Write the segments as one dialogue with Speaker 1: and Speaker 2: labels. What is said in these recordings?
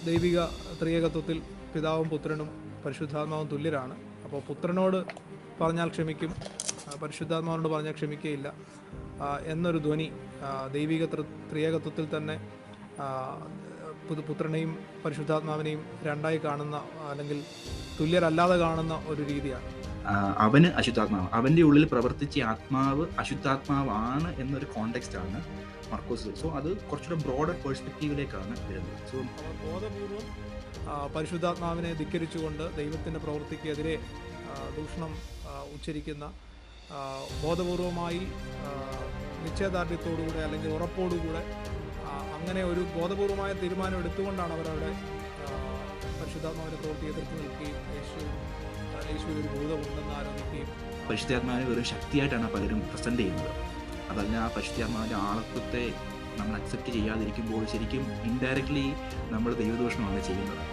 Speaker 1: ദൈവിക ത്രിയേകത്വത്തിൽ പിതാവും പുത്രനും പരിശുദ്ധാത്മാവും തുല്യരാണ്. അപ്പോൾ പുത്രനോട് പറഞ്ഞാൽ ക്ഷമിക്കും, പരിശുദ്ധാത്മാവിനോട് പറഞ്ഞാൽ ക്ഷമിക്കുകയില്ല എന്നൊരു ധ്വനി ദൈവിക ത്രിയേകത്വത്തിൽ തന്നെ പുത്രനെയും പരിശുദ്ധാത്മാവിനെയും രണ്ടായി കാണുന്ന, അല്ലെങ്കിൽ തുല്യരല്ലാതെ കാണുന്ന ഒരു രീതിയാണ്.
Speaker 2: അവന് അശുദ്ധാത്മാവ്, അവൻ്റെ ഉള്ളിൽ പ്രവർത്തിച്ച ആത്മാവ് അശുദ്ധാത്മാവാണ് എന്നൊരു കോണ്ടെക്സ്റ്റ് ആണ് മർക്കോസ്. സോ അത് കുറച്ചുകൂടെ ബ്രോഡർ പേഴ്സ്പെക്റ്റീവിലേക്കാണ് വരുന്നത്. സോ
Speaker 1: ബോധപൂർവം പരിശുദ്ധാത്മാവിനെ ധിക്കരിച്ചുകൊണ്ട് ദൈവത്തിൻ്റെ പ്രവൃത്തിക്കെതിരെ ദൂഷണം ഉച്ചരിക്കുന്ന, ബോധപൂർവമായി നിശ്ചയദാർഢ്യത്തോടുകൂടെ അല്ലെങ്കിൽ ഉറപ്പോടുകൂടെ അങ്ങനെ ഒരു ബോധപൂർവമായ തീരുമാനം എടുത്തുകൊണ്ടാണ് അവരവിടെ പരിശുദ്ധാത്മാവിൻ്റെ പ്രവൃത്തി എതിർത്ത് നിൽക്കുകയും യേശു ഒരു ഭൂതമുണ്ടെന്ന് ആരോപിക്കുകയും.
Speaker 2: പരിശുദ്ധാത്മാവിനെ ഒരു ശക്തിയായിട്ടാണ് പലരും പ്രസൻറ്റ് ചെയ്യുന്നത്. അതല്ല, ആ പരിശുദ്ധാത്മാവിൻ്റെ ആളത്വത്തെ നമ്മൾ അക്സെപ്റ്റ് ചെയ്യാതിരിക്കുമ്പോൾ ശരിക്കും ഇൻഡയറക്ട്ലി നമ്മൾ ദൈവദൂഷണമാണ് ചെയ്യുന്നത്.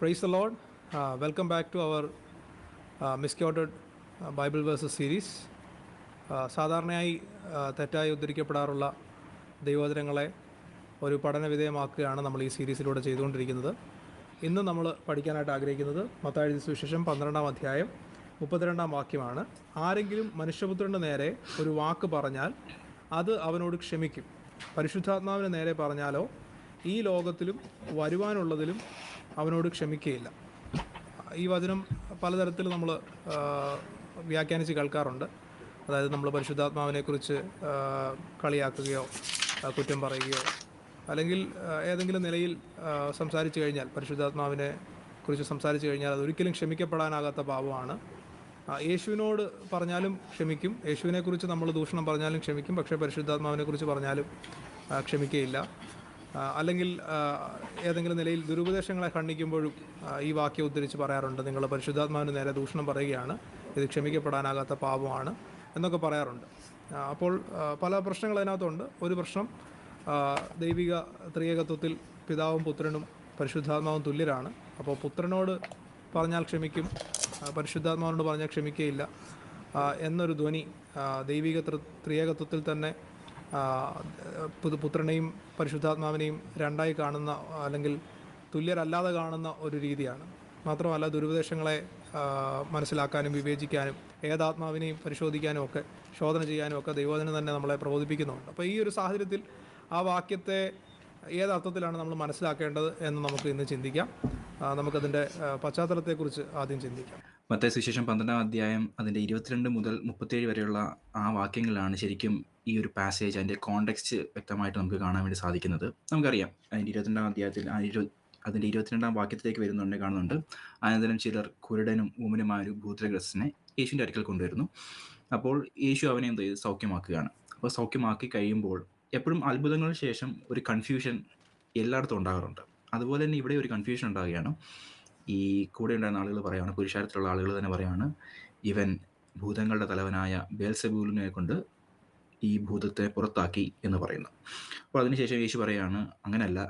Speaker 1: Praise the Lord. Welcome back to our misquoted Bible verses series. സാധാരണയായി തെറ്റായി ഉദ്ധരിക്കപ്പെടാറുള്ള ദൈവവചനങ്ങളെ ഒരു പഠന വിധേയമാക്കുകയാണ് നമ്മൾ ഈ സീരീസിലൂടെ ചെയ്തുകൊണ്ടിരിക്കുന്നത്. ഇന്ന് നമ്മൾ പഠിക്കാനായിട്ട് ആഗ്രഹിക്കുന്നത് മത്തായി എഴുതിയ സുവിശേഷം 12-ാം അധ്യായം 32-ാം വാക്യമാണ്. ആരെങ്കിലും മനുഷ്യപുത്രൻ്റെ നേരെ ഒരു വാക്ക് പറഞ്ഞാൽ അത് അവനോട് ക്ഷമിക്കും, പരിശുദ്ധാത്മാവിന് നേരെ പറഞ്ഞാലോ ഈ ലോകത്തിലും വരുവാനുള്ളതിലും അവനോട് ക്ഷമിക്കുകയില്ല. ഈ വചനം പലതരത്തിൽ നമ്മൾ വ്യാഖ്യാനിച്ച് കേൾക്കാറുണ്ട്. അതായത് നമ്മൾ പരിശുദ്ധാത്മാവിനെക്കുറിച്ച് കളിയാക്കുകയോ കുറ്റം പറയുകയോ അല്ലെങ്കിൽ ഏതെങ്കിലും നിലയിൽ സംസാരിച്ചു കഴിഞ്ഞാൽ, പരിശുദ്ധാത്മാവിനെ കുറിച്ച് സംസാരിച്ചു കഴിഞ്ഞാൽ അതൊരിക്കലും ക്ഷമിക്കപ്പെടാനാകാത്ത പാപമാണ്. യേശുവിനോട് പറഞ്ഞാലും ക്ഷമിക്കും, യേശുവിനെക്കുറിച്ച് നമ്മൾ ദൂഷണം പറഞ്ഞാലും ക്ഷമിക്കും, പക്ഷേ പരിശുദ്ധാത്മാവിനെക്കുറിച്ച് പറഞ്ഞാലും ക്ഷമിക്കുകയില്ല. അല്ലെങ്കിൽ ഏതെങ്കിലും നിലയിൽ ദുരുപദേശങ്ങളെ ഖണ്ഡിക്കുമ്പോഴും ഈ വാക്യം ഉദ്ധരിച്ച് പറയാറുണ്ട്, നിങ്ങൾ പരിശുദ്ധാത്മാവിന് നേരെ ദൂഷണം പറയുകയാണ്, ഇത് ക്ഷമിക്കപ്പെടാനാകാത്ത പാപമാണ് എന്നൊക്കെ പറയാറുണ്ട്. അപ്പോൾ പല പ്രശ്നങ്ങൾ അതിനകത്തുണ്ട്. ഒരു പ്രശ്നം, ദൈവിക ത്രിയേകത്വത്തിൽ പിതാവും പുത്രനും പരിശുദ്ധാത്മാവും തുല്യരാണ്. അപ്പോൾ പുത്രനോട് പറഞ്ഞാൽ ക്ഷമിക്കും, പരിശുദ്ധാത്മാവിനോട് പറഞ്ഞാൽ ക്ഷമിക്കുകയില്ല എന്നൊരു ധ്വനി ദൈവിക ത്രിയേകത്വത്തിൽ തന്നെ പുത്രനെയും പരിശുദ്ധാത്മാവിനെയും രണ്ടായി കാണുന്ന, അല്ലെങ്കിൽ തുല്യരല്ലാതെ കാണുന്ന ഒരു രീതിയാണ്. മാത്രമല്ല, ദുരുപദേശങ്ങളെ മനസ്സിലാക്കാനും വിവേചിക്കാനും ഏതാത്മാവിനെയും പരിശോധിക്കാനും ഒക്കെ, ശോധന ചെയ്യാനും ഒക്കെ ദൈവവചനം തന്നെ നമ്മളെ പ്രബോധിപ്പിക്കുന്നുണ്ട്. അപ്പോൾ ഈ ഒരു സാഹചര്യത്തിൽ ആ വാക്യത്തെ ഏതർത്ഥത്തിലാണ് നമ്മൾ മനസ്സിലാക്കേണ്ടത് എന്ന് നമുക്ക് ഇന്ന് ചിന്തിക്കാം. നമുക്കതിൻ്റെ പശ്ചാത്തലത്തെക്കുറിച്ച് ആദ്യം ചിന്തിക്കാം.
Speaker 2: മത്തായി സുവിശേഷം 12-ാം അധ്യായം അതിൻ്റെ 22 മുതൽ 37 വരെയുള്ള ആ വാക്യങ്ങളിലാണ് ശരിക്കും ഈ ഒരു പാസേജ്, അതിൻ്റെ കോണ്ടെക്സ്റ്റ് വ്യക്തമായിട്ട് നമുക്ക് കാണാൻ വേണ്ടി സാധിക്കുന്നത്. നമുക്കറിയാം, അതിൻ്റെ 22-ാം അധ്യായത്തിൽ അതിൻ്റെ 22-ാം വാക്യത്തിലേക്ക് വരുന്നുണ്ട്, കാണുന്നുണ്ട്. അനന്തരം ചിലർ കുരുടനും ഊമനുമായ ഒരു ഭൂതഗ്രസ്തനെ യേശുവിൻ്റെ അടുക്കൽ കൊണ്ടുവരുന്നു. അപ്പോൾ യേശു അവനെ എന്ത് ചെയ്ത് സൗഖ്യമാക്കുകയാണ്. അപ്പോൾ സൗഖ്യമാക്കി കഴിയുമ്പോൾ എപ്പോഴും അത്ഭുതങ്ങൾക്ക് ശേഷം ഒരു കൺഫ്യൂഷൻ എല്ലായിടത്തും ഉണ്ടാകാറുണ്ട്. അതുപോലെ തന്നെ ഇവിടെ ഒരു കൺഫ്യൂഷൻ ഉണ്ടാകുകയാണ്. ഈ കൂടെ ഉണ്ടായിരുന്ന ആളുകൾ പറയുകയാണ്, പുരുഷാരത്തിലുള്ള ആളുകൾ തന്നെ പറയുകയാണ്, ഇവൻ ഭൂതങ്ങളുടെ തലവനായ ബേൽസെബൂലിനെ കൊണ്ട് ഈ ഭൂതത്തെ പുറത്താക്കി എന്ന് പറയുന്നു. അപ്പോൾ അതിനുശേഷം യേശു പറയുകയാണ്, അങ്ങനെയല്ല,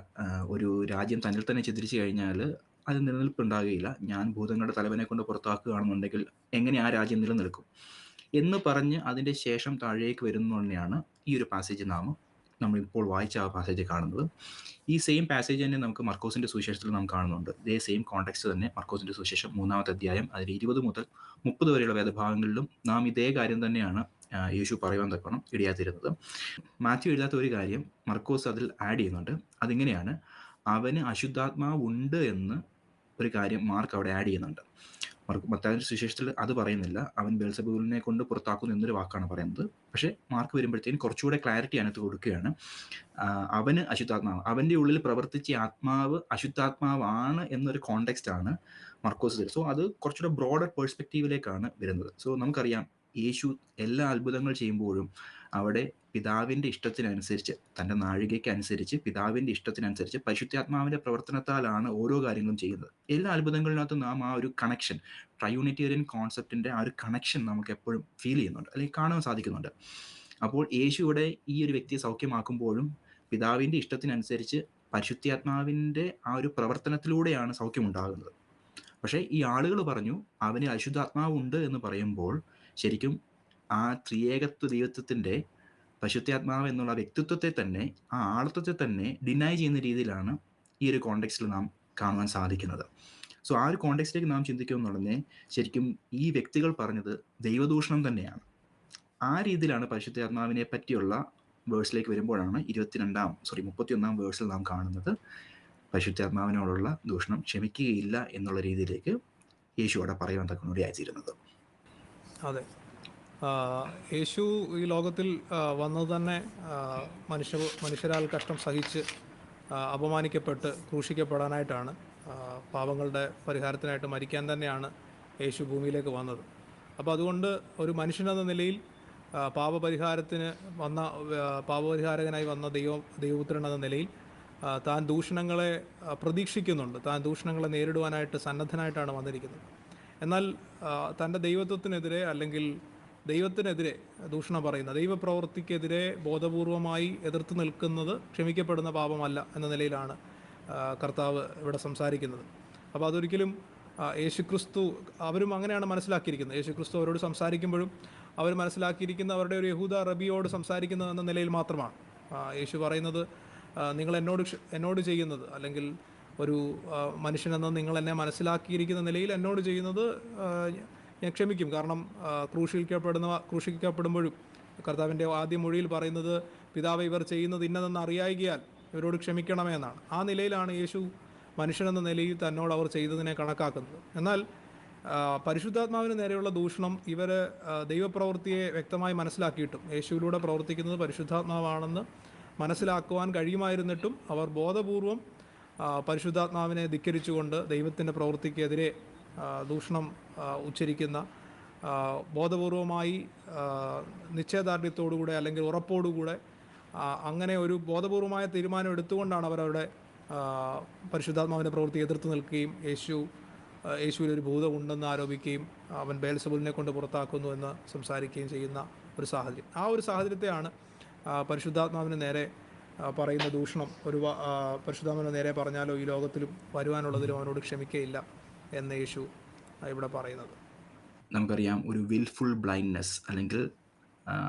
Speaker 2: ഒരു രാജ്യം തന്നിൽ തന്നെ ചിത്രിച്ചു കഴിഞ്ഞാൽ അത് നിലനിൽപ്പുണ്ടാകുകയില്ല. ഞാൻ ഭൂതങ്ങളുടെ തലവനെ കൊണ്ട് പുറത്താക്കുകയാണെന്നുണ്ടെങ്കിൽ എങ്ങനെ ആ രാജ്യം നിലനിൽക്കും എന്ന് പറഞ്ഞ് അതിൻ്റെ ശേഷം താഴേക്ക് വരുന്നതന്നെയാണ് ഈ ഒരു പാസേജ് നമ്മളിപ്പോൾ വായിച്ച ആ പാസേജ് കാണുന്നത്. ഈ സെയിം പാസേജ് തന്നെ നമുക്ക് മർക്കോസിൻ്റെ സുവിശേഷത്തിൽ നാം കാണുന്നുണ്ട്. ഇതേ സെയിം കോണ്ടെക്സ്റ്റ് തന്നെ മർക്കോസിൻ്റെ സുവിശേഷം 3-ാമത്തെ അധ്യായം അതിൽ 20 മുതൽ 30 വരെയുള്ള വേദഭാഗങ്ങളിലും നാം ഇതേ കാര്യം തന്നെയാണ് യേശു പറയുവാൻ തക്കണം ഇടയാത്തിരുന്നത്. മാത്യു എഴുതാത്ത ഒരു കാര്യം മർക്കോസ് അതിൽ ആഡ് ചെയ്യുന്നുണ്ട്. അതിങ്ങനെയാണ്, അവന് അശുദ്ധാത്മാവ് ഉണ്ട് എന്ന് ഒരു കാര്യം മാർക്ക് അവിടെ ആഡ് ചെയ്യുന്നുണ്ട്. മത്തായിയുടെ സുവിശേഷത്തിൽ അത് പറയുന്നില്ല, അവൻ ബേൽസെബൂലിനെ കൊണ്ട് പുറത്താക്കുന്നു എന്നൊരു വാക്കാണ് പറയുന്നത്. പക്ഷേ മാർക്ക് വരുമ്പോഴത്തേക്കും കുറച്ചുകൂടെ ക്ലാരിറ്റി അതിനകത്ത് കൊടുക്കുകയാണ്. അവന് അശുദ്ധാത്മാവ്, അവൻ്റെ ഉള്ളിൽ പ്രവർത്തിച്ച ആത്മാവ് അശുദ്ധാത്മാവാണ് എന്നൊരു കോണ്ടെക്സ്റ്റ് ആണ് മർക്കോസ്. സോ അത് കുറച്ചുകൂടെ ബ്രോഡർ പേഴ്സ്പെക്റ്റീവിലേക്കാണ് വരുന്നത്. സോ നമുക്കറിയാം, യേശു എല്ലാ അത്ഭുതങ്ങൾ ചെയ്യുമ്പോഴും അവിടെ പിതാവിൻ്റെ ഇഷ്ടത്തിനനുസരിച്ച്, തൻ്റെ നാഴികയ്ക്ക് അനുസരിച്ച്, പിതാവിൻ്റെ ഇഷ്ടത്തിനനുസരിച്ച് പരിശുദ്ധാത്മാവിൻ്റെ പ്രവർത്തനത്താലാണ് ഓരോ കാര്യങ്ങളും ചെയ്യുന്നത്. എല്ലാ അത്ഭുതങ്ങളിനകത്തും നാം ആ ഒരു കണക്ഷൻ, ട്രയൂണിറ്റേറിയൻ കോൺസെപ്റ്റിൻ്റെ ആ ഒരു കണക്ഷൻ നമുക്ക് എപ്പോഴും ഫീൽ ചെയ്യുന്നുണ്ട്, അല്ലെങ്കിൽ കാണാൻ സാധിക്കുന്നുണ്ട്. അപ്പോൾ യേശുവിടെ ഈ ഒരു വ്യക്തിയെ സൗഖ്യമാക്കുമ്പോഴും പിതാവിൻ്റെ ഇഷ്ടത്തിനനുസരിച്ച് പരിശുദ്ധാത്മാവിൻ്റെ ആ ഒരു പ്രവർത്തനത്തിലൂടെയാണ് സൗഖ്യമുണ്ടാകുന്നത്. പക്ഷേ ഈ ആളുകൾ പറഞ്ഞു അവന് അശുദ്ധാത്മാവ് ഉണ്ട് എന്ന് പറയുമ്പോൾ ശരിക്കും ആ ത്രിയേകത്വ ദൈവത്വത്തിൻ്റെ പരിശുദ്ധാത്മാവ് എന്നുള്ള വ്യക്തിത്വത്തെ തന്നെ, ആ ആളത്വത്തെ തന്നെ ഡിനൈ ചെയ്യുന്ന രീതിയിലാണ് ഈ ഒരു കോണ്ടെക്സ്റ്റിൽ നാം കാണുവാൻ സാധിക്കുന്നത്. സോ ആ ഒരു കോണ്ടെക്സ്റ്റിലേക്ക് നാം ചിന്തിക്കുമെന്നുടനെ ശരിക്കും ഈ വ്യക്തികൾ പറഞ്ഞത് ദൈവദൂഷണം തന്നെയാണ്. ആ രീതിയിലാണ് പരിശുദ്ധാത്മാവിനെ പറ്റിയുള്ള വേഴ്സിലേക്ക് വരുമ്പോഴാണ് 31 വേഴ്സിൽ നാം കാണുന്നത് പരിശുദ്ധാത്മാവിനോടുള്ള ദൂഷണം ക്ഷമിക്കുകയില്ല എന്നുള്ള രീതിയിലേക്ക് യേശു അവിടെ പറയുവാൻ തക്കനോടിയായിത്തീരുന്നത്.
Speaker 1: അതെ. യേശു ഈ ലോകത്തിൽ വന്നത് തന്നെ മനുഷ്യരാൽ കഷ്ടം സഹിച്ച് അപമാനിക്കപ്പെട്ട് ക്രൂശിക്കപ്പെടാനായിട്ടാണ്. പാപങ്ങളുടെ പരിഹാരത്തിനായിട്ട് മരിക്കാൻ തന്നെയാണ് യേശു ഭൂമിയിലേക്ക് വന്നത്. അപ്പോൾ അതുകൊണ്ട് ഒരു മനുഷ്യനെന്ന നിലയിൽ പാപപരിഹാരകനായി വന്ന ദൈവപുത്രൻ എന്ന നിലയിൽ താൻ ദൂഷണങ്ങളെ പ്രതീക്ഷിക്കുന്നുണ്ട്. താൻ ദൂഷണങ്ങളെ നേരിടുവാനായിട്ട് സന്നദ്ധനായിട്ടാണ് വന്നിരിക്കുന്നത്. എന്നാൽ തൻ്റെ ദൈവത്വത്തിനെതിരെ അല്ലെങ്കിൽ ദൈവത്തിനെതിരെ ദൂഷണം പറയുന്ന ദൈവപ്രവൃത്തിക്കെതിരെ ബോധപൂർവമായി എതിർത്ത് നിൽക്കുന്നത് ക്ഷമിക്കപ്പെടുന്ന പാപമല്ല എന്ന നിലയിലാണ് കർത്താവ് ഇവിടെ സംസാരിക്കുന്നത്. അപ്പോൾ അതൊരിക്കലും യേശുക്രിസ്തു അവരും അങ്ങനെയാണ് മനസ്സിലാക്കിയിരിക്കുന്നത്. യേശുക്രിസ്തു അവരോട് സംസാരിക്കുമ്പോഴും അവർ മനസ്സിലാക്കിയിരിക്കുന്ന അവരുടെ ഒരു യഹൂദ റബിയോട് സംസാരിക്കുന്നത് എന്ന നിലയിൽ മാത്രമാണ്. യേശു പറയുന്നത് നിങ്ങൾ എന്നോട് ചെയ്യുന്നത്, അല്ലെങ്കിൽ ഒരു മനുഷ്യനെന്ന് നിങ്ങൾ എന്നെ മനസ്സിലാക്കിയിരിക്കുന്ന നിലയിൽ എന്നോട് ചെയ്യുന്നത് ഞാൻ ക്ഷമിക്കും. കാരണം ക്രൂശിക്കപ്പെടുമ്പോഴും കർത്താവിൻ്റെ ആദ്യ മൊഴിയിൽ പറയുന്നത് പിതാവ് ഇവർ ചെയ്യുന്നത് ഇന്നതെന്ന് അറിയായികയാൽ ഇവരോട് ക്ഷമിക്കണമേ എന്നാണ്. ആ നിലയിലാണ് യേശു മനുഷ്യനെന്ന നിലയിൽ തന്നോട് അവർ ചെയ്തതിനെ കണക്കാക്കുന്നത്. എന്നാൽ പരിശുദ്ധാത്മാവിന് നേരെയുള്ള ദൂഷണം ഇവർ ദൈവപ്രവൃത്തിയെ വ്യക്തമായി മനസ്സിലാക്കിയിട്ടും യേശുവിലൂടെ പ്രവർത്തിക്കുന്നത് പരിശുദ്ധാത്മാവാണെന്ന് മനസ്സിലാക്കുവാൻ കഴിയുമായിരുന്നിട്ടും അവർ ബോധപൂർവം പരിശുദ്ധാത്മാവിനെ ധിക്കരിച്ചുകൊണ്ട് ദൈവത്തിൻ്റെ പ്രവൃത്തിക്കെതിരെ ദൂഷണം ഉച്ചരിക്കുന്ന, ബോധപൂർവമായി നിശ്ചയദാർഢ്യത്തോടുകൂടെ അല്ലെങ്കിൽ ഉറപ്പോടുകൂടെ അങ്ങനെ ഒരു ബോധപൂർവമായ തീരുമാനം എടുത്തുകൊണ്ടാണ് അവരവിടെ പരിശുദ്ധാത്മാവിൻ്റെ പ്രവൃത്തി എതിർത്ത് നിൽക്കുകയും യേശുവിലൊരു ഭൂതം ഉണ്ടെന്ന് ആരോപിക്കുകയും അവൻ ബേൽസബൂലിനെ കൊണ്ട് പുറത്താക്കുന്നു എന്ന് സംസാരിക്കുകയും ചെയ്യുന്ന ഒരു സാഹചര്യം. ആ ഒരു സാഹചര്യത്തെയാണ് പരിശുദ്ധാത്മാവിന് നേരെ പറയുന്ന ദൂഷണം. പരിശുദ്ധാത്മാവിന് നേരെ പറഞ്ഞാലോ ഈ ലോകത്തിലും വരുവാനുള്ളതിലും അവനോട് ക്ഷമിക്കയില്ല എന്ന് യേശു ഇവിടെ പറയുന്നത്.
Speaker 2: നമുക്കറിയാം, ഒരു വിൽഫുൾ ബ്ലൈൻഡ്നെസ്, അല്ലെങ്കിൽ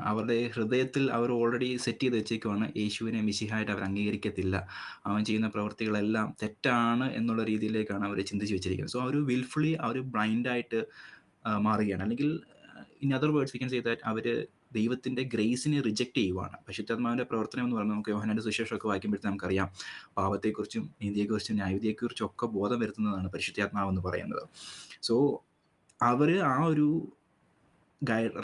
Speaker 2: അവരുടെ ഹൃദയത്തിൽ അവർ ഓൾറെഡി സെറ്റ് ചെയ്ത് വെച്ചേക്കുവാണ് യേശുവിനെ മിശിഹായിട്ട് അവർ അംഗീകരിക്കത്തില്ല, അവൻ ചെയ്യുന്ന പ്രവൃത്തികളെല്ലാം തെറ്റാണ് എന്നുള്ള രീതിയിലേക്കാണ് അവർ ചിന്തിച്ച് വെച്ചിരിക്കുന്നത്. സോ അവർ വിൽഫുള്ളി അവർ ബ്ലൈൻഡായിട്ട് മാറുകയാണ്. അല്ലെങ്കിൽ in other words we can say that അവർ ദൈവത്തിൻ്റെ ഗ്രേസിനെ റിജക്റ്റ് ചെയ്യുവാണ്. പരിശുദ്ധാത്മാവിൻ്റെ പ്രവർത്തനം എന്ന് പറയുന്നത് നമുക്ക് യോഹന്നാന്റെ സുവിശേഷമൊക്കെ വായിക്കുമ്പോഴത്തേക്ക് നമുക്കറിയാം, പാപത്തെക്കുറിച്ചും നീതിയെക്കുറിച്ചും ന്യായവിധിയെക്കുറിച്ചും ഒക്കെ ബോധം വരുത്തുന്നതാണ് പരിശുദ്ധാത്മാവ് എന്ന് പറയുന്നത്. സോ അവർ ആ ഒരു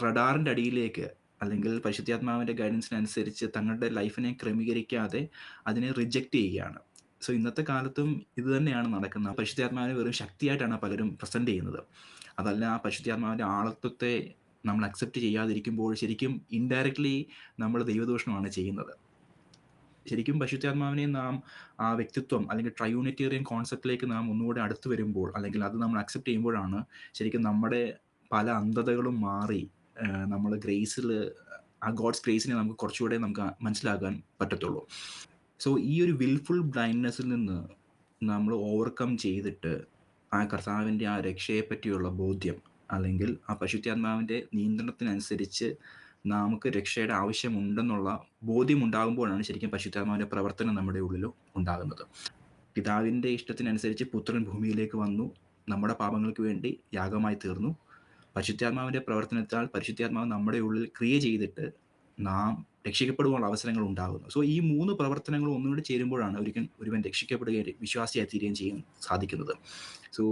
Speaker 2: റഡാറിൻ്റെ അടിയിലേക്ക്, അല്ലെങ്കിൽ പരിശുദ്ധാത്മാവിൻ്റെ ഗൈഡൻസിനനുസരിച്ച് തങ്ങളുടെ ലൈഫിനെ ക്രമീകരിക്കാതെ അതിനെ റിജക്റ്റ് ചെയ്യുകയാണ്. സോ ഇന്നത്തെ കാലത്തും ഇത് തന്നെയാണ് നടക്കുന്നത്. പരിശുദ്ധാത്മാവിനെ വെറും ശക്തിയായിട്ടാണ് പലരും പ്രസൻറ്റ് ചെയ്യുന്നത്. അതല്ല, ആ പരിശുദ്ധാത്മാവിൻ്റെ ആളത്വത്തെ നമ്മൾ അക്സെപ്റ്റ് ചെയ്യാതിരിക്കുമ്പോൾ ശരിക്കും ഇൻഡയറക്റ്റ്ലി നമ്മൾ ദൈവദൂഷണമാണ് ചെയ്യുന്നത്. ശരിക്കും പരിശുദ്ധാത്മാവിനെ നാം ആ വ്യക്തിത്വം അല്ലെങ്കിൽ ട്രയൂണിറ്റേറിയൻ കോൺസെപ്റ്റിലേക്ക് നാം ഒന്നുകൂടെ അടുത്ത് വരുമ്പോൾ, അല്ലെങ്കിൽ അത് നമ്മൾ അക്സെപ്റ്റ് ചെയ്യുമ്പോഴാണ് ശരിക്കും നമ്മുടെ പല അന്ധതകളും മാറി നമ്മൾ ആ ഗോഡ്സ് ഗ്രേസിനെ നമുക്ക് കുറച്ചുകൂടെ നമുക്ക് മനസ്സിലാക്കാൻ പറ്റത്തുള്ളൂ. സോ ഈ ഒരു വിൽഫുൾ ബ്ലൈൻഡ്നെസ്സിൽ നിന്ന് നമ്മൾ ഓവർകം ചെയ്തിട്ട് ആ കർത്താവിൻ്റെ ആ രക്ഷയെ പറ്റിയുള്ള ബോധ്യം, അല്ലെങ്കിൽ ആ പരിശുദ്ധാത്മാവിൻ്റെ നിയന്ത്രണത്തിനനുസരിച്ച് നമുക്ക് രക്ഷയുടെ ആവശ്യമുണ്ടെന്നുള്ള ബോധ്യം ഉണ്ടാകുമ്പോഴാണ് ശരിക്കും പരിശുദ്ധാത്മാവിൻ്റെ പ്രവർത്തനം നമ്മുടെ ഉള്ളിൽ ഉണ്ടാകുന്നത്. പിതാവിൻ്റെ ഇഷ്ടത്തിനനുസരിച്ച് പുത്രൻ ഭൂമിയിലേക്ക് വന്നു, നമ്മുടെ പാപങ്ങൾക്ക് വേണ്ടി യാഗമായി തീർന്നു. പരിശുദ്ധാത്മാവിൻ്റെ പ്രവർത്തനത്താൽ പരിശുദ്ധാത്മാവ് നമ്മുടെ ഉള്ളിൽ ക്രിയ ചെയ്തിട്ട് നാം രക്ഷിക്കപ്പെടുവാനുള്ള അവസരങ്ങൾ ഉണ്ടാകുന്നു. സോ ഈ 3 പ്രവർത്തനങ്ങളും ഒന്നുകൂടി ചേരുമ്പോഴാണ് ഒരുവൻ രക്ഷിക്കപ്പെടുകയും വിശ്വാസിയായി തീരുകയും ചെയ്യാൻ സാധിക്കുന്നത്. സോ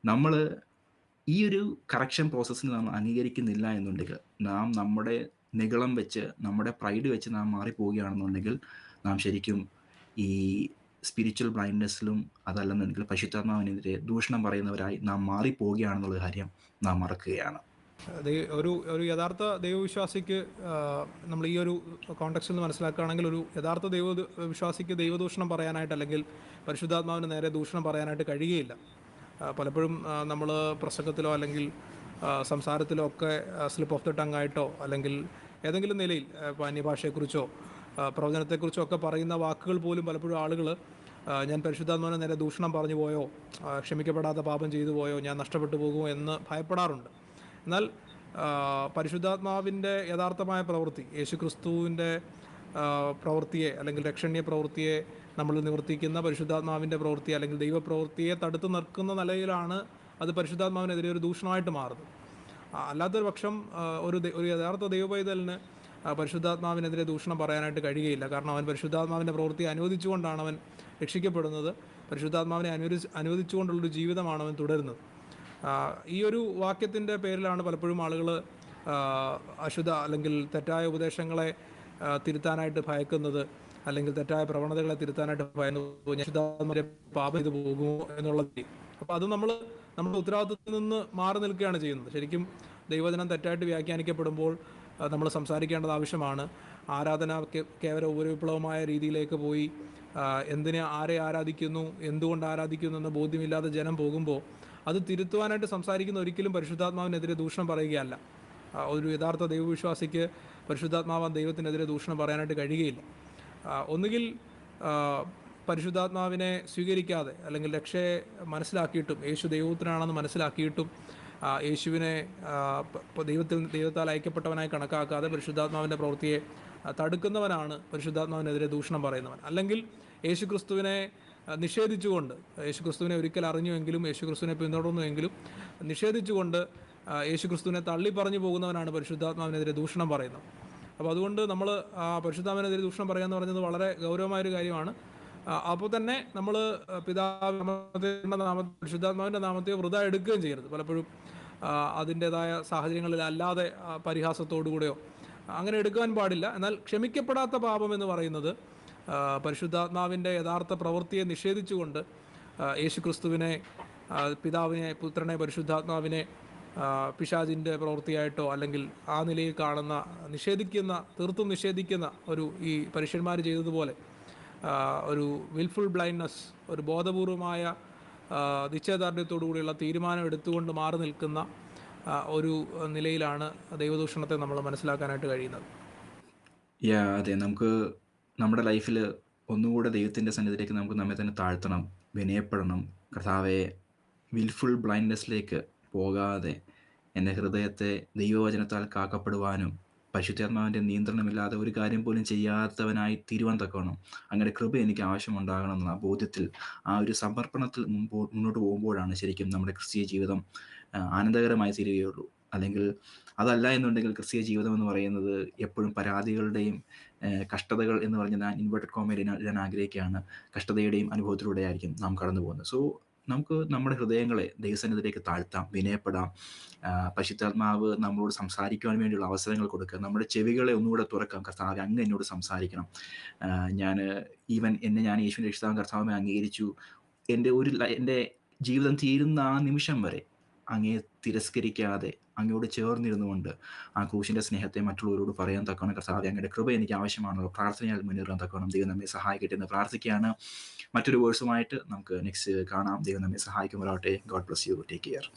Speaker 2: നമ്മൾ ഈ ഒരു കറക്ഷൻ പ്രോസസ്സിന് നാം അംഗീകരിക്കുന്നില്ല എന്നുണ്ടെങ്കിൽ, നാം നമ്മുടെ നിഗളം വെച്ച്, നമ്മുടെ പ്രൈഡ് വെച്ച് നാം മാറിപ്പോവുകയാണെന്നുണ്ടെങ്കിൽ, നാം ശരിക്കും ഈ സ്പിരിച്വൽ ബ്ലൈൻഡ്നെസ്സിലും അതല്ലെന്നുണ്ടെങ്കിൽ പരിശുദ്ധാത്മാവിനെതിരെ ദൂഷണം പറയുന്നവരായി നാം മാറിപ്പോവുകയാണെന്നുള്ള കാര്യം നാം മറക്കുകയാണ്.
Speaker 1: ഒരു യഥാർത്ഥ ദൈവവിശ്വാസിക്ക്, നമ്മൾ ഈ ഒരു കോണ്ടെക്സ്റ്റിൽ നിന്ന് മനസ്സിലാക്കുകയാണെങ്കിൽ, ഒരു യഥാർത്ഥ ദൈവവിശ്വാസിക്ക് ദൈവദൂഷണം പറയാനായിട്ട് അല്ലെങ്കിൽ പരിശുദ്ധാത്മാവിന് നേരെ ദൂഷണം പറയാനായിട്ട് കഴിയുകയില്ല. പലപ്പോഴും നമ്മൾ പ്രസംഗത്തിലോ അല്ലെങ്കിൽ സംസാരത്തിലോ ഒക്കെ സ്ലിപ്പ് ഓഫ് ദ ടങ് ആയിട്ടോ അല്ലെങ്കിൽ ഏതെങ്കിലും നിലയിൽ അന്യഭാഷയെക്കുറിച്ചോ പ്രവചനത്തെക്കുറിച്ചോ ഒക്കെ പറയുന്ന വാക്കുകൾ പോലും പലപ്പോഴും ആളുകൾ ഞാൻ പരിശുദ്ധാത്മാവിനെ നേരെ ദൂഷണം പറഞ്ഞു പോയോ, ക്ഷമിക്കപ്പെടാത്ത പാപം ചെയ്തു പോയോ, ഞാൻ നഷ്ടപ്പെട്ടു പോകുമോ എന്ന് ഭയപ്പെടാറുണ്ട്. എന്നാൽ പരിശുദ്ധാത്മാവിൻ്റെ യഥാർത്ഥമായ പ്രവൃത്തി, യേശുക്രിസ്തുവിൻ്റെ പ്രവൃത്തിയെ അല്ലെങ്കിൽ രക്ഷണീയ പ്രവൃത്തിയെ നമ്മൾ നിവർത്തിക്കുന്ന പരിശുദ്ധാത്മാവിൻ്റെ പ്രവൃത്തി അല്ലെങ്കിൽ ദൈവപ്രവൃത്തിയെ തടുത്തു നിർക്കുന്ന നിലയിലാണ് അത് പരിശുദ്ധാത്മാവിനെതിരെ ഒരു ദൂഷണമായിട്ട് മാറുന്നത്. അല്ലാത്തൊരു പക്ഷം ഒരു യഥാർത്ഥ ദൈവപൈതലിന് പരിശുദ്ധാത്മാവിനെതിരെ ദൂഷണം പറയാനായിട്ട് കഴിയുകയില്ല. കാരണം അവൻ പരിശുദ്ധാത്മാവിൻ്റെ പ്രവൃത്തി അനുവദിച്ചുകൊണ്ടാണ് അവൻ രക്ഷിക്കപ്പെടുന്നത്. പരിശുദ്ധാത്മാവിനെ അനുവദിച്ചുകൊണ്ടുള്ളൊരു ജീവിതമാണ് അവൻ തുടരുന്നത്. ഈ ഒരു വാക്യത്തിൻ്റെ പേരിലാണ് പലപ്പോഴും ആളുകൾ അശുദ്ധ അല്ലെങ്കിൽ തെറ്റായ ഉപദേശങ്ങളെ തിരുത്താനായിട്ട് ഭയക്കുന്നത്, അല്ലെങ്കിൽ തെറ്റായ പ്രവണതകളെ തിരുത്താനായിട്ട് ഭയക്കുന്നത്, പാപം ചെയ്ത് പോകുമോ എന്നുള്ളത്. അപ്പോൾ അത് നമ്മുടെ ഉത്തരവാദിത്വത്തിൽ നിന്ന് മാറി നിൽക്കുകയാണ് ചെയ്യുന്നത്. ശരിക്കും ദൈവവചനം തെറ്റായിട്ട് വ്യാഖ്യാനിക്കപ്പെടുമ്പോൾ നമ്മൾ സംസാരിക്കേണ്ടത് ആവശ്യമാണ്. ആരാധന കേവല ഉപരിപ്ലവമായ രീതിയിലേക്ക് പോയി ആരെ ആരാധിക്കുന്നു, എന്തുകൊണ്ട് ആരാധിക്കുന്നു എന്ന ബോധ്യമില്ലാതെ ജനം പോകുമ്പോൾ അത് തിരുത്തുവാനായിട്ട് സംസാരിക്കുന്ന ഒരിക്കലും പരിശുദ്ധാത്മാവിനെതിരെ ദൂഷണം പറയുകയല്ല. ഒരു യഥാർത്ഥ ദൈവവിശ്വാസിക്ക് പരിശുദ്ധാത്മാവാൻ ദൈവത്തിനെതിരെ ദൂഷണം പറയാനായിട്ട് കഴിയുകയില്ല. ഒന്നുകിൽ പരിശുദ്ധാത്മാവിനെ സ്വീകരിക്കാതെ അല്ലെങ്കിൽ രക്ഷയെ മനസ്സിലാക്കിയിട്ടും യേശു ദൈവത്തിനാണെന്ന് മനസ്സിലാക്കിയിട്ടും യേശുവിനെ ദൈവത്താൽ അയക്കപ്പെട്ടവനായി കണക്കാക്കാതെ പരിശുദ്ധാത്മാവിൻ്റെ പ്രവൃത്തിയെ തടുക്കുന്നവനാണ് പരിശുദ്ധാത്മാവിനെതിരെ ദൂഷണം പറയുന്നവൻ. അല്ലെങ്കിൽ യേശുക്രിസ്തുവിനെ നിഷേധിച്ചുകൊണ്ട്, യേശുക്രിസ്തുവിനെ ഒരിക്കൽ അറിഞ്ഞുവെങ്കിലും യേശുക്രിസ്തുവിനെ പിന്തുടർന്നുവെങ്കിലും നിഷേധിച്ചുകൊണ്ട് യേശുക്രിസ്തുവിനെ തള്ളി പറഞ്ഞു പോകുന്നവനാണ് പരിശുദ്ധാത്മാവിനെതിരെ ദൂഷണം പറയുന്നത്. അപ്പോൾ അതുകൊണ്ട് നമ്മൾ പരിശുദ്ധാത്മാവിനെതിരെ ദൂഷണം പറയുക എന്ന് പറയുന്നത് വളരെ ഗൗരവമായൊരു കാര്യമാണ്. അപ്പോൾ തന്നെ നമ്മൾ പരിശുദ്ധാത്മാവിൻ്റെ നാമത്തെ വൃഥ എടുക്കുകയും ചെയ്യരുത്. പലപ്പോഴും അതിൻ്റേതായ സാഹചര്യങ്ങളിൽ അല്ലാതെ പരിഹാസത്തോടുകൂടെയോ അങ്ങനെ എടുക്കാൻ പാടില്ല. എന്നാൽ ക്ഷമിക്കപ്പെടാത്ത പാപം എന്ന് പറയുന്നത് പരിശുദ്ധാത്മാവിൻ്റെ യഥാർത്ഥ പ്രവൃത്തിയെ നിഷേധിച്ചുകൊണ്ട് യേശുക്രിസ്തുവിനെ, പിതാവിനെ, പുത്രനെ, പരിശുദ്ധാത്മാവിനെ പിശാചിൻ്റെ പ്രവൃത്തിയായിട്ടോ അല്ലെങ്കിൽ ആ നിലയിൽ കാണുന്ന തീർത്തും നിഷേധിക്കുന്ന ഈ പരീക്ഷന്മാർ ചെയ്തതുപോലെ ഒരു വിൽഫുൾ ബ്ലൈൻഡ്നെസ്, ഒരു ബോധപൂർവമായ നിശ്ചയദാർഢ്യത്തോടു കൂടിയുള്ള തീരുമാനം എടുത്തുകൊണ്ട് മാറി നിൽക്കുന്ന ഒരു നിലയിലാണ് ദൈവദൂഷണത്തെ നമ്മൾ മനസ്സിലാക്കാനായിട്ട് കഴിയുന്നത്.
Speaker 2: അതെ, നമുക്ക് നമ്മുടെ ലൈഫിൽ ഒന്നുകൂടെ ദൈവത്തിൻ്റെ സന്നിധിയിലേക്ക് നമുക്ക് നമ്മെ തന്നെ താഴ്ത്തണം, വിനയപ്പെടണം. കർത്താവെ, വിൽഫുൾ ബ്ലൈൻഡ്നെസ്സിലേക്ക് പോകാതെ എൻ്റെ ഹൃദയത്തെ ദൈവവചനത്താൽ കാക്കപ്പെടുവാനും പരിശുദ്ധാത്മാവിൻ്റെ നിയന്ത്രണമില്ലാതെ ഒരു കാര്യം പോലും ചെയ്യാത്തവനായി തീരുവാൻ തക്കവണ്ണം അങ്ങനെ കൃപ എനിക്ക് ആവശ്യമുണ്ടാകണം എന്ന ബോധ്യത്തിൽ ഒരു സമർപ്പണത്തിൽ മുന്നോട്ട് പോകുമ്പോഴാണ് ശരിക്കും നമ്മുടെ ക്രിസ്തീയ ജീവിതം ആനന്ദകരമായി തീരുകയുള്ളൂ. അല്ലെങ്കിൽ അതല്ല എന്നുണ്ടെങ്കിൽ ക്രിസ്തീയ ജീവിതം എന്ന് പറയുന്നത് എപ്പോഴും പരാതികളുടെയും കഷ്ടതകൾ എന്ന് പറഞ്ഞ് ഞാൻ ഇൻവേർട്ടഡ് കോമയിൽ ഞാൻ ആഗ്രഹിക്കുകയാണ്, കഷ്ടതയുടെയും അനുഭവത്തിലൂടെ ആയിരിക്കും നാം കടന്നു പോകുന്നത്. സോ നമുക്ക് നമ്മുടെ ഹൃദയങ്ങളെ ദൈവസന്നിധിയിലേക്ക് താഴ്ത്താം, വിനയപ്പെടാം. പരിശുദ്ധാത്മാവ് നമ്മളോട് സംസാരിക്കുവാൻ വേണ്ടിയുള്ള അവസരങ്ങൾ കൊടുക്കുക. നമ്മുടെ ചെവികളെ ഒന്നുകൂടെ തുറക്കാം. കർത്താവെ, അങ്ങ് എന്നോട് സംസാരിക്കണം. ഞാൻ യേശുവിൻ്റെ രക്ഷിതാവും കർത്താവുമായി അംഗീകരിച്ചു. എൻ്റെ ജീവിതം തീരുന്ന ആ നിമിഷം വരെ അങ്ങയെ തിരസ്കരിക്കാതെ അങ്ങയോട് ചേർന്നിരുന്നുകൊണ്ട് ആ ക്രൂശിൻ്റെ സ്നേഹത്തെ മറ്റുള്ളവരോട് പറയാൻ തക്കവണ്ണം കർത്താവെ, അങ്ങയുടെ കൃപ എനിക്ക് ആവശ്യമാണല്ലോ, പ്രാർത്ഥനയാൽ മുന്നേറാൻ തക്കവണ്ണം ദൈവം നമ്മെ സഹായിക്കട്ടെ എന്ന് പ്രാർത്ഥിക്കുകയാണ്. മറ്റൊരു വേഴ്സുമായിട്ട് നമുക്ക് നെക്സ്റ്റ് കാണാം. ദൈവം നമ്മെ സഹായിക്കുമ്പോഴാവട്ടെ. God bless you. Take care.